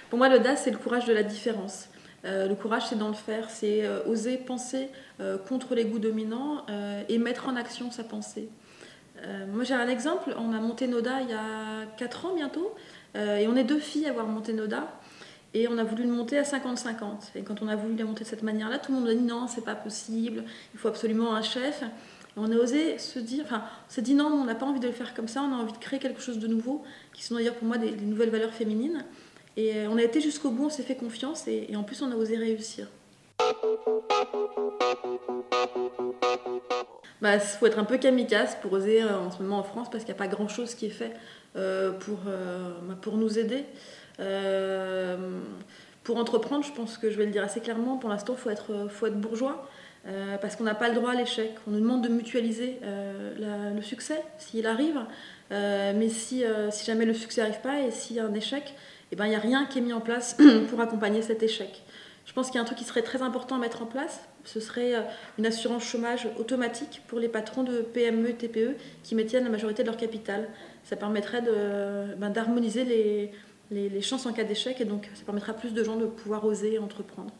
Pour moi, l'audace, c'est le courage de la différence. Le courage, c'est dans le faire, c'est oser penser contre les goûts dominants et mettre en action sa pensée. Moi, j'ai un exemple. On a monté Noda il y a 4 ans bientôt, et on est 2 filles à avoir monté Noda. Et on a voulu le monter à 50-50. Et quand on a voulu la monter de cette manière-là, tout le monde a dit non, c'est pas possible, il faut absolument un chef. Et on a osé se dire, enfin, on s'est dit non, on n'a pas envie de le faire comme ça, on a envie de créer quelque chose de nouveau, qui sont d'ailleurs pour moi des nouvelles valeurs féminines. Et on a été jusqu'au bout, on s'est fait confiance et en plus on a osé réussir. Bah, faut être un peu kamikaze pour oser en ce moment en France parce qu'il n'y a pas grand chose qui est fait pour nous aider. Pour entreprendre, je pense que je vais le dire assez clairement, pour l'instant faut être bourgeois parce qu'on n'a pas le droit à l'échec. On nous demande de mutualiser le succès s'il arrive, mais si jamais le succès n'arrive pas et s'il y a un échec, eh ben, il n'y a rien qui est mis en place pour accompagner cet échec. Je pense qu'il y a un truc qui serait très important à mettre en place, ce serait une assurance chômage automatique pour les patrons de PME et TPE qui détiennent la majorité de leur capital. Ça permettrait d'harmoniser les chances en cas d'échec et donc ça permettra à plus de gens de pouvoir oser entreprendre.